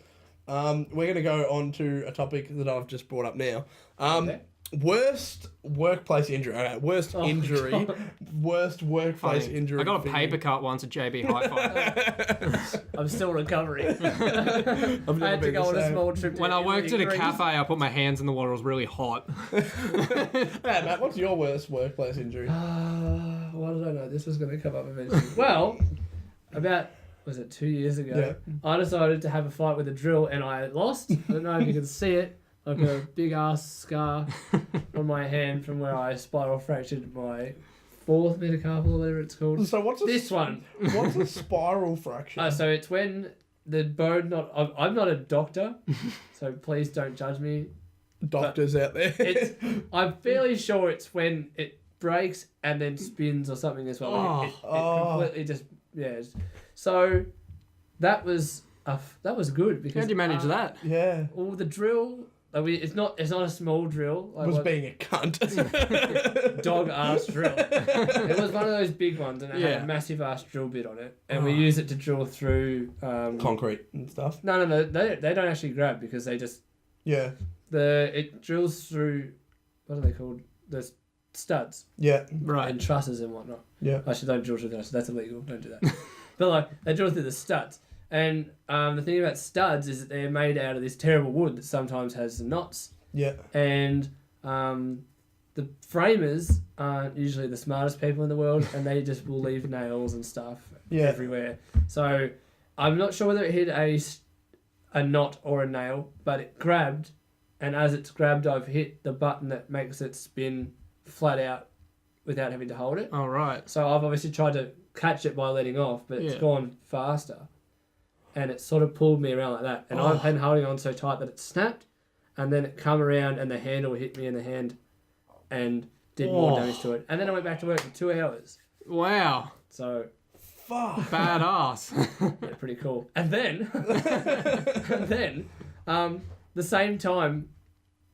Speaker 2: we're going to go on to a topic that I've just brought up now.
Speaker 1: Okay.
Speaker 2: Worst workplace injury. Okay, worst injury.
Speaker 1: God.
Speaker 2: Worst workplace
Speaker 3: Funny.
Speaker 2: injury.
Speaker 3: I got a
Speaker 2: thing.
Speaker 3: paper cut once at JB Hi-Fi.
Speaker 1: I'm still recovering.
Speaker 2: I've
Speaker 1: I
Speaker 2: never
Speaker 1: had to
Speaker 2: been
Speaker 1: go
Speaker 2: the
Speaker 1: on a
Speaker 2: same.
Speaker 1: small trip to
Speaker 3: When I worked at a
Speaker 1: Greece.
Speaker 3: cafe, I put my hands in the water. It was really hot.
Speaker 2: Hey, Matt, what's your worst workplace injury?
Speaker 1: Why did I know this was going to come up eventually? Well, about, was it 2 years ago, I decided to have a fight with a drill and I lost. I don't know if you can see it. I've got a big ass scar on my hand from where I spiral fractured my fourth metacarpal or whatever it's called.
Speaker 2: So what's a,
Speaker 1: This one.
Speaker 2: What's a spiral fracture?
Speaker 1: So it's when the bone I'm not a doctor, so please don't judge me.
Speaker 2: Doctors out there.
Speaker 1: I'm fairly sure it's when it breaks and then spins or something as well. Like it completely just So that was good because
Speaker 3: How'd you manage that?
Speaker 2: Yeah.
Speaker 1: All the drill. Like it's not a small drill. Like
Speaker 2: Was
Speaker 1: what-
Speaker 2: being a cunt.
Speaker 1: dog ass drill. It was one of those big ones, and it had
Speaker 3: Yeah.
Speaker 1: a massive ass drill bit on it, and we use it to drill through.
Speaker 2: Concrete and stuff.
Speaker 1: No, they don't actually grab because they just
Speaker 2: Yeah.
Speaker 1: it drills through. What are they called? The studs
Speaker 2: Yeah.
Speaker 3: Right.
Speaker 1: and trusses and whatnot.
Speaker 2: Yeah.
Speaker 1: Actually, don't drill through the trusses. That's illegal. Don't do that. But like they drill through the studs, and the thing about studs is that they're made out of this terrible wood that sometimes has knots.
Speaker 2: Yeah.
Speaker 1: And the framers aren't usually the smartest people in the world, and they just will leave nails and stuff everywhere. So I'm not sure whether it hit a knot or a nail, but it grabbed, and as it's grabbed, I've hit the button that makes it spin flat out without having to hold it.
Speaker 3: All right.
Speaker 1: So I've obviously tried to catch it by letting off, but it's gone faster. And it sort of pulled me around like that. And I've been holding on so tight that it snapped. And then it come around and the handle hit me in the hand and did more damage to it. And then I went back to work for 2 hours.
Speaker 3: Wow.
Speaker 1: So,
Speaker 2: Fuck.
Speaker 3: Badass.
Speaker 1: yeah, pretty cool. And then, the same time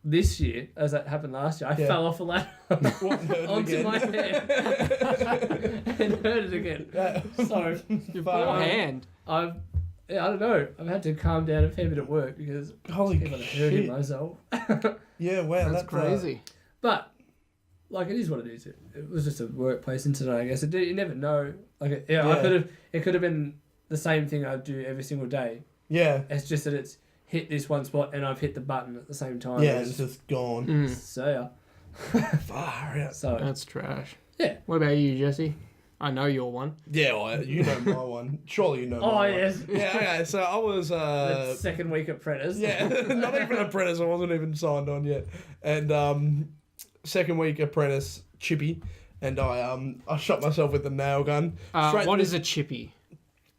Speaker 1: this year, as that happened last year, I fell off a ladder onto my hand and hurt it again. So,
Speaker 3: Your poor hand.
Speaker 1: I don't know. I've had to calm down a fair bit at work because
Speaker 2: Holy
Speaker 1: I'm hurting
Speaker 2: shit.
Speaker 1: myself.
Speaker 2: Yeah, wow.
Speaker 3: That's crazy.
Speaker 1: But like, it is what it is. It was just a workplace incident, I guess. You never know. Like, it could have been the same thing I do every single day.
Speaker 2: Yeah.
Speaker 1: It's just that it's hit this one spot and I've hit the button at the same time.
Speaker 2: Yeah, it's just gone.
Speaker 1: So
Speaker 2: Far out.
Speaker 1: So
Speaker 3: That's trash.
Speaker 1: yeah.
Speaker 3: What about you, Jesse? I know you're one.
Speaker 2: Yeah, well, you know my one. Surely you know my
Speaker 1: Oh
Speaker 2: one.
Speaker 1: yes.
Speaker 2: Yeah, okay, so I was...
Speaker 1: The second week apprentice.
Speaker 2: yeah, not even apprentice. I wasn't even signed on yet. And second week apprentice, chippy. And I shot myself with the nail gun.
Speaker 3: What is a chippy?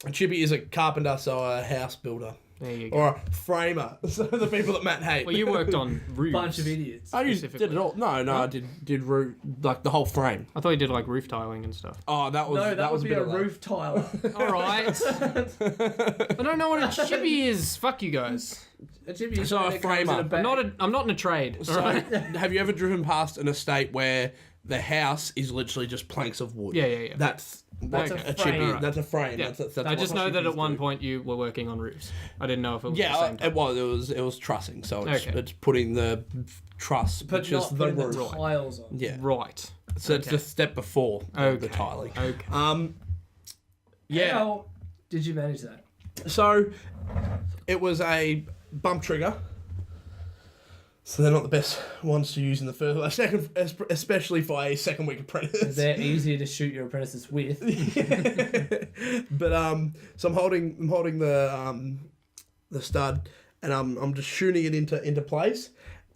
Speaker 2: A chippy is a carpenter, so a house builder.
Speaker 3: There you go.
Speaker 2: Or a framer. So the people that Matt hates.
Speaker 3: Well, you worked on roofs.
Speaker 1: Bunch of idiots.
Speaker 2: I did it all. No, I did roof, like the whole frame.
Speaker 3: I thought you did like roof tiling and stuff.
Speaker 2: Oh, that was
Speaker 1: that
Speaker 2: was
Speaker 1: would
Speaker 2: a
Speaker 1: be
Speaker 2: bit
Speaker 1: a
Speaker 2: of
Speaker 1: roof tiler.
Speaker 3: All right. I don't know what a chippy is. Fuck you guys.
Speaker 1: A chippy is
Speaker 2: So a
Speaker 1: something that comes in
Speaker 2: framer.
Speaker 1: a bag.
Speaker 3: I'm not in a trade.
Speaker 2: So, have you ever driven past an estate where the house is literally just planks of wood?
Speaker 3: Yeah.
Speaker 2: That's
Speaker 1: That's
Speaker 2: a
Speaker 1: a
Speaker 2: chippy.
Speaker 1: frame.
Speaker 2: That's a frame.
Speaker 3: Yeah.
Speaker 2: That's
Speaker 3: I just know that at one
Speaker 2: point.
Speaker 3: point you were working on roofs. I didn't know if it was the
Speaker 2: Yeah,
Speaker 3: same time.
Speaker 2: it was trussing. So
Speaker 3: Okay.
Speaker 2: it's putting the truss,
Speaker 1: But
Speaker 2: which is
Speaker 1: not
Speaker 2: the
Speaker 1: putting the
Speaker 2: roof.
Speaker 1: tiles on.
Speaker 2: Yeah.
Speaker 3: Right.
Speaker 2: So it's
Speaker 3: Okay.
Speaker 2: the step before the tiling.
Speaker 3: Okay.
Speaker 2: Yeah.
Speaker 1: How did you manage that?
Speaker 2: So it was a bump trigger. So they're not the best ones to use in the first, especially for a second week apprentice.
Speaker 1: They're easier to shoot your apprentices with.
Speaker 2: But so I'm holding the stud, and I'm just shooting it into place,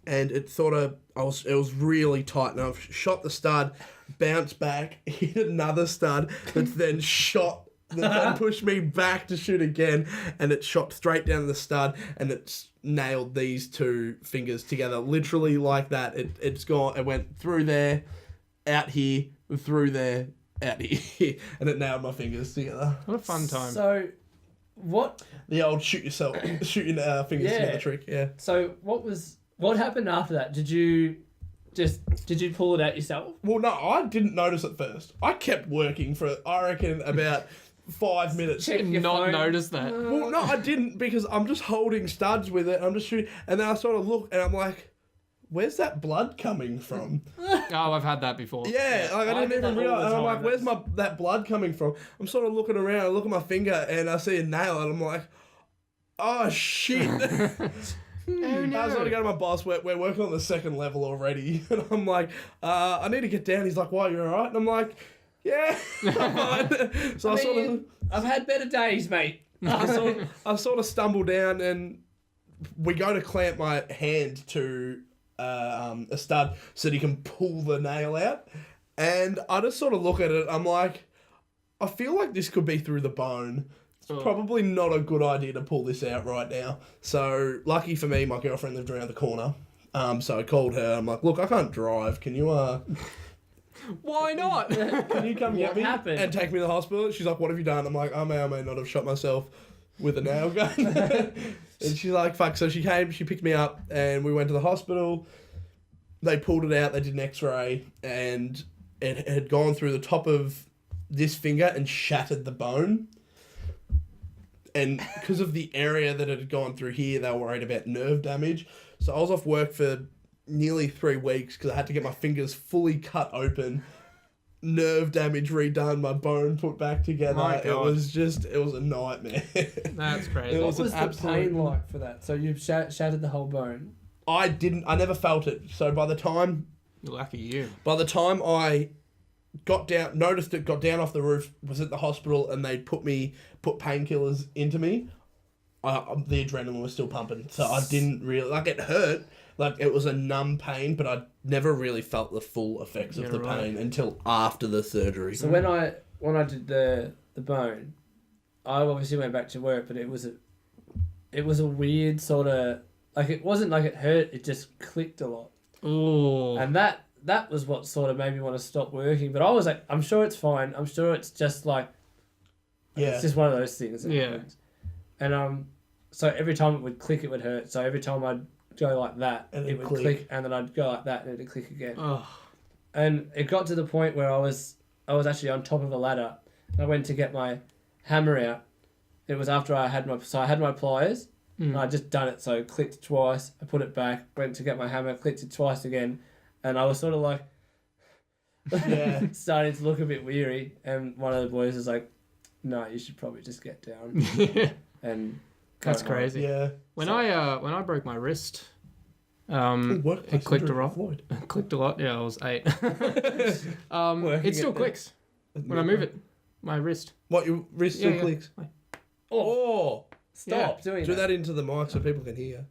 Speaker 2: and it it was really tight, and I've shot the stud, bounced back, hit another stud, that's then shot. That pushed me back to shoot again, and it shot straight down the stud, and it's nailed these two fingers together, literally like that. It's gone. It went through there, out here, through there, out here, and it nailed my fingers together.
Speaker 3: What a fun time.
Speaker 1: So, what?
Speaker 2: The old shoot your fingers together trick. Yeah.
Speaker 1: So what happened after that? Did you pull it out yourself?
Speaker 2: Well, no, I didn't notice at first. I kept working for, I reckon, about 5 minutes.
Speaker 1: Check your
Speaker 3: Not
Speaker 1: phone.
Speaker 3: notice that.
Speaker 2: Well, no, I didn't, because I'm just holding studs with it. I'm just shooting, and then I sort of look, and I'm like, "Where's that blood coming from?"
Speaker 3: Oh, I've had that before.
Speaker 2: Yeah, like I
Speaker 1: I
Speaker 2: didn't
Speaker 1: get
Speaker 2: even
Speaker 1: that all
Speaker 2: realize.
Speaker 1: the
Speaker 2: And I'm
Speaker 1: time.
Speaker 2: like, "Where's that blood coming from?" I'm sort of looking around. I look at my finger, and I see a nail, and I'm like, "Oh shit!"
Speaker 3: Oh, no.
Speaker 2: I was going to go to my boss. We're working on the second level already, and I'm like, "I need to get down." He's like, "Why, you alright?" And I'm like, "Yeah, I'm fine." So I sort of.
Speaker 1: I've had better days, mate.
Speaker 2: I sort of stumble down, and we go to clamp my hand to a stud so that he can pull the nail out. And I just sort of look at it. I'm like, I feel like this could be through the bone. It's probably not a good idea to pull this out right now. So lucky for me, my girlfriend lived around the corner. So I called her. I'm like, "Look, I can't drive. Can you
Speaker 3: Why not?
Speaker 2: Can you come get
Speaker 1: What
Speaker 2: me
Speaker 1: happened?
Speaker 2: and take me to the hospital?" She's like, "What have you done?" I'm like, "I may or may not have shot myself with a nail gun." And she's like, "Fuck." So she came, she picked me up, and we went to the hospital. They pulled it out, they did an x-ray, and it had gone through the top of this finger and shattered the bone. And because of the area that it had gone through here, they were worried about nerve damage. So I was off work for nearly 3 weeks because I had to get my fingers fully cut open, nerve damage redone, my bone put back together.
Speaker 3: My
Speaker 2: It
Speaker 3: God.
Speaker 2: was a nightmare.
Speaker 3: That's crazy.
Speaker 2: It
Speaker 1: What
Speaker 2: was
Speaker 1: was
Speaker 2: an
Speaker 1: the
Speaker 2: absolute-
Speaker 1: pain like for that? So you've shattered the whole bone.
Speaker 2: I never felt it. So by the time
Speaker 3: Lucky you.
Speaker 2: I got down, noticed it, got down off the roof, was at the hospital, and they put painkillers into me, the adrenaline was still pumping. So I didn't really, like, it hurt. Like, it was a numb pain, but I never really felt the full effects of the pain until after the surgery.
Speaker 1: So when I did the bone, I obviously went back to work, but it was a weird sort of, like, it wasn't like it hurt, it just clicked a lot.
Speaker 3: Ooh.
Speaker 1: And that was what sort of made me want to stop working. But I was like, I'm sure it's fine. I'm sure it's just like,
Speaker 2: Yeah.
Speaker 1: it's just one of those things. That
Speaker 3: Yeah.
Speaker 1: happens. And so every time it would click, it would hurt. So every time I'd go like that,
Speaker 2: And
Speaker 1: it
Speaker 2: it'd
Speaker 1: would
Speaker 2: click.
Speaker 1: click, and then I'd go like that, and it'd click again.
Speaker 3: Oh.
Speaker 1: And it got to the point where I was actually on top of a ladder. I went to get my hammer out. It was after I had my pliers. And I just done it, so clicked twice. I put it back, went to get my hammer, clicked it twice again, and I was sort of like,
Speaker 2: Yeah.
Speaker 1: starting to look a bit weary. And one of the boys was like, "No, you should probably just get down." And go
Speaker 3: That's
Speaker 1: home.
Speaker 3: crazy.
Speaker 2: Yeah.
Speaker 3: When I broke my wrist,
Speaker 2: Workplace
Speaker 3: it clicked a
Speaker 2: injury,
Speaker 3: lot.
Speaker 2: Floyd.
Speaker 3: Clicked a lot. Yeah, I was 8.
Speaker 1: Working
Speaker 3: It still
Speaker 1: at the-
Speaker 3: clicks when I move it. My wrist.
Speaker 2: What, your wrist still clicks? Oh,
Speaker 1: Stop doing
Speaker 2: do
Speaker 1: that.
Speaker 2: that into the mic so people can hear.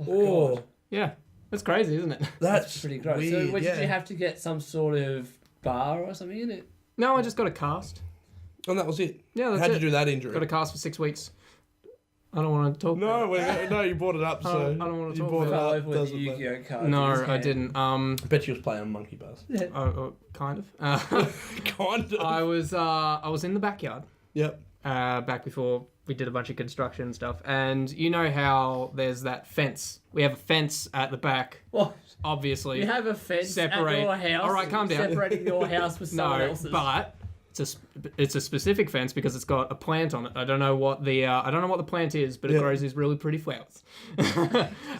Speaker 1: Oh, God.
Speaker 3: Yeah, that's crazy, isn't it?
Speaker 2: That's
Speaker 1: Pretty gross.
Speaker 2: weird.
Speaker 1: So did
Speaker 2: yeah.
Speaker 1: you have to get some sort of bar or something in it?
Speaker 3: No, I just got a cast.
Speaker 2: And that was it.
Speaker 3: Yeah, that's
Speaker 2: How'd
Speaker 3: it.
Speaker 2: you do that injury?
Speaker 3: Got a cast for 6 weeks. I don't want to talk
Speaker 2: No,
Speaker 3: about it.
Speaker 2: no, you brought it up. So
Speaker 3: I don't want to
Speaker 2: you
Speaker 3: talk
Speaker 2: brought it
Speaker 3: about
Speaker 1: Fell
Speaker 2: up.
Speaker 1: over with the
Speaker 2: doesn't matter.
Speaker 1: Yu-Gi-Oh card. in
Speaker 3: No,
Speaker 1: his
Speaker 3: I
Speaker 1: hand.
Speaker 3: didn't.
Speaker 2: I bet you was playing on Monkey Buzz.
Speaker 3: Kind of.
Speaker 2: Kind of.
Speaker 3: I was in the backyard
Speaker 2: Yep.
Speaker 3: back before we did a bunch of construction stuff, and you know how there's that fence. We have a fence at the back,
Speaker 1: What?
Speaker 3: obviously.
Speaker 1: You have a fence
Speaker 3: Separate-
Speaker 1: at your house.
Speaker 3: All right, calm down.
Speaker 1: Separating your house with someone
Speaker 3: No,
Speaker 1: else's.
Speaker 3: but it's a specific fence because it's got a plant on it. I don't know what the plant is, but it
Speaker 2: Yeah.
Speaker 3: grows these really pretty flowers.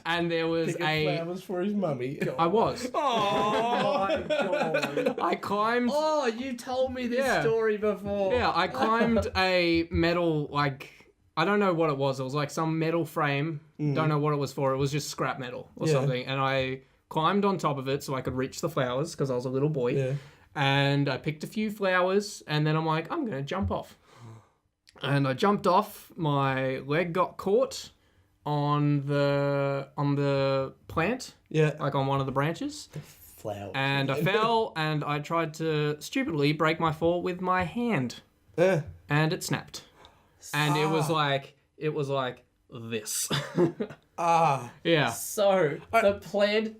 Speaker 3: And there was
Speaker 2: Picking flowers for his mummy.
Speaker 3: I was.
Speaker 2: Oh.
Speaker 1: my God.
Speaker 3: I climbed.
Speaker 1: Oh, you told me this
Speaker 3: Yeah.
Speaker 1: story before.
Speaker 3: Yeah, I climbed a metal, I don't know what it was. It was like some metal frame. Don't know what it was for. It was just scrap metal or
Speaker 2: Yeah.
Speaker 3: something. And I climbed on top of it so I could reach the flowers because I was a little boy.
Speaker 2: Yeah.
Speaker 3: And I picked a few flowers, and then I'm like, I'm going to jump off. And I jumped off. My leg got caught on the plant,
Speaker 2: Yeah.
Speaker 3: like on one of the branches.
Speaker 2: Flowers.
Speaker 3: And I fell, and I tried to stupidly break my fall with my hand.
Speaker 2: Yeah.
Speaker 3: And it snapped. And it was like this.
Speaker 2: Ah.
Speaker 3: Yeah.
Speaker 1: So, the plant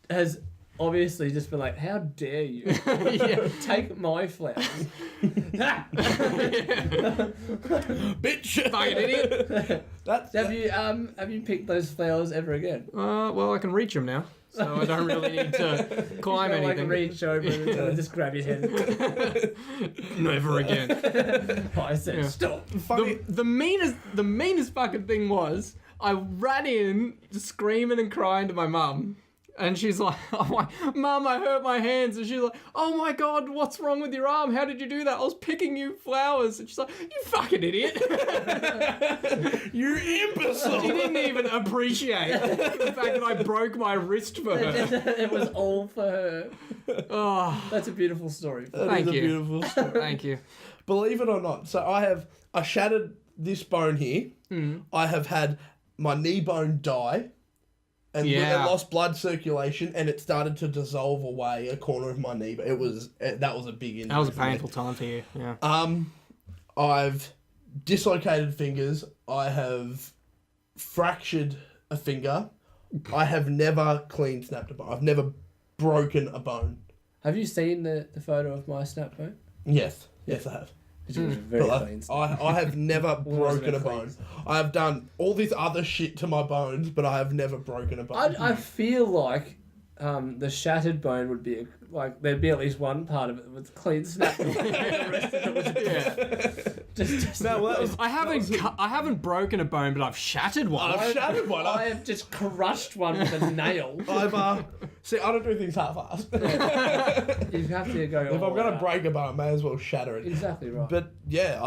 Speaker 1: has obviously just been like, how dare you take my flowers?
Speaker 2: Bitch.
Speaker 3: Fucking idiot.
Speaker 2: That's
Speaker 1: Have you picked those flowers ever again?
Speaker 3: Well, I can reach them now, so I don't really need to climb
Speaker 1: You know, like
Speaker 3: anything.
Speaker 1: reach over and just grab his head.
Speaker 3: Never again.
Speaker 1: I said, stop.
Speaker 2: funny.
Speaker 3: The meanest fucking thing was I ran in screaming and crying to my mum. And she's like, I'm like, Mum, I hurt my hands. And she's like, oh my God, what's wrong with your arm? How did you do that? I was picking you flowers. And she's like, you fucking idiot.
Speaker 2: You imbecile.
Speaker 3: She didn't even appreciate the fact that I broke my wrist for her.
Speaker 1: It was all for her.
Speaker 3: Oh,
Speaker 1: That's a beautiful story.
Speaker 2: That
Speaker 3: Thank
Speaker 2: is a
Speaker 3: you.
Speaker 2: beautiful story.
Speaker 3: thank you.
Speaker 2: Believe it or not, so I shattered this bone here. I have had my knee bone die. And
Speaker 3: Yeah.
Speaker 2: it lost blood circulation, and it started to dissolve away a corner of my knee. But that was a big injury.
Speaker 3: That was a
Speaker 2: for me.
Speaker 3: painful time for you. Yeah.
Speaker 2: I've dislocated fingers. I have fractured a finger. I have never clean snapped a bone. I've never broken a bone.
Speaker 1: Have you seen the photo of my snap bone?
Speaker 2: Yes, I have.
Speaker 1: It was very
Speaker 2: But
Speaker 1: clean.
Speaker 2: I have never
Speaker 1: wasn't
Speaker 2: broken
Speaker 1: a
Speaker 2: a
Speaker 1: clean
Speaker 2: bone.
Speaker 1: snap?
Speaker 2: I have done all this other shit to my bones, but I have never broken a bone.
Speaker 1: I feel like the shattered bone would be there'd be at least one part of it with clean snap. The rest of it was just
Speaker 2: No, well, that was-
Speaker 3: I haven't broken a bone, but I've shattered one.
Speaker 2: I've shattered one.
Speaker 1: I have just crushed one with a nail.
Speaker 2: I've see, I don't do things half-assed.
Speaker 1: You have to go.
Speaker 2: If I'm gonna break a bone, I may as well shatter it.
Speaker 1: exactly right.
Speaker 2: But yeah,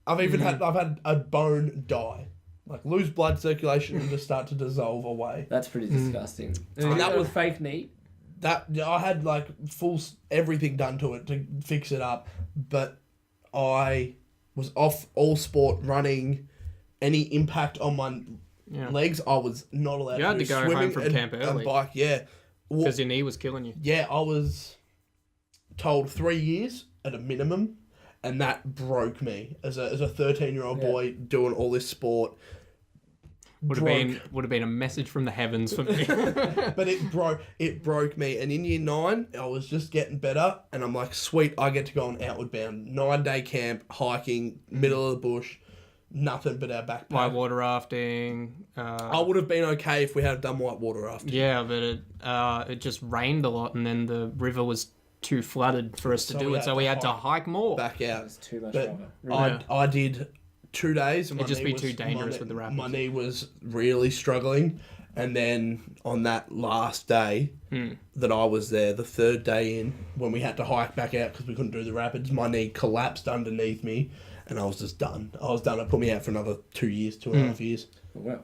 Speaker 2: I've even had a bone die, like lose blood circulation and just start to dissolve away.
Speaker 1: That's pretty disgusting. And
Speaker 2: that
Speaker 1: that
Speaker 2: was-
Speaker 1: was fake knee.
Speaker 2: That I had like everything done to it to fix it up, but I was off all sport running. Any impact on my legs, I was not allowed.
Speaker 3: You had
Speaker 2: to
Speaker 3: to
Speaker 2: do
Speaker 3: go home
Speaker 2: swimming
Speaker 3: from
Speaker 2: and,
Speaker 3: camp early.
Speaker 2: and bike. Yeah,
Speaker 3: Because your knee was killing you.
Speaker 2: yeah, I was told 3 years at a minimum, and that broke me as a 13-year-old boy doing all this sport.
Speaker 3: Would have been a message from the heavens for me.
Speaker 2: But it broke me. And in year 9, I was just getting better, and I'm like, sweet, I get to go on outward bound 9-day camp, hiking, middle of the bush, nothing but our backpack.
Speaker 3: Whitewater rafting.
Speaker 2: I would have been okay if we had done whitewater rafting.
Speaker 3: Yeah, but it just rained a lot, and then the river was too flooded for us to
Speaker 2: So
Speaker 3: do
Speaker 2: we
Speaker 3: it.
Speaker 2: had
Speaker 3: So
Speaker 2: to
Speaker 3: we had to
Speaker 2: hike
Speaker 3: hike more.
Speaker 2: Back out.
Speaker 1: It's too much
Speaker 2: But
Speaker 1: water.
Speaker 2: I did 2 days. And
Speaker 3: It'd just be too dangerous with the rapids.
Speaker 2: My knee was really struggling. And then on that last day that I was there, the 3rd day in, when we had to hike back out because we couldn't do the rapids, my knee collapsed underneath me and I was just done. I was done. It put me out for another 2 years, 2.5 years.
Speaker 1: Oh, wow.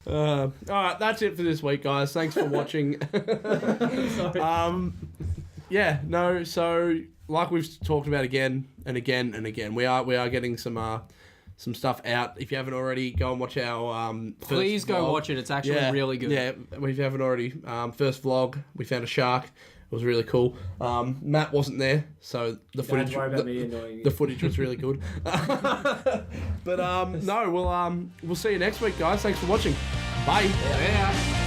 Speaker 2: All right, that's it for this week, guys. Thanks for watching.
Speaker 1: Sorry.
Speaker 2: Yeah, no. So, like we've talked about again and again and again, we are getting some stuff out. If you haven't already, go and watch our first
Speaker 3: Please go
Speaker 2: vlog.
Speaker 3: watch it. It's actually really good.
Speaker 2: Yeah, if you haven't already, first vlog, we found a shark. was really cool. Matt wasn't there, so the
Speaker 1: Don't worry about me annoying you.
Speaker 2: the footage was really good. But no, we'll see you next week, guys. Thanks for watching. Bye.
Speaker 3: Yeah.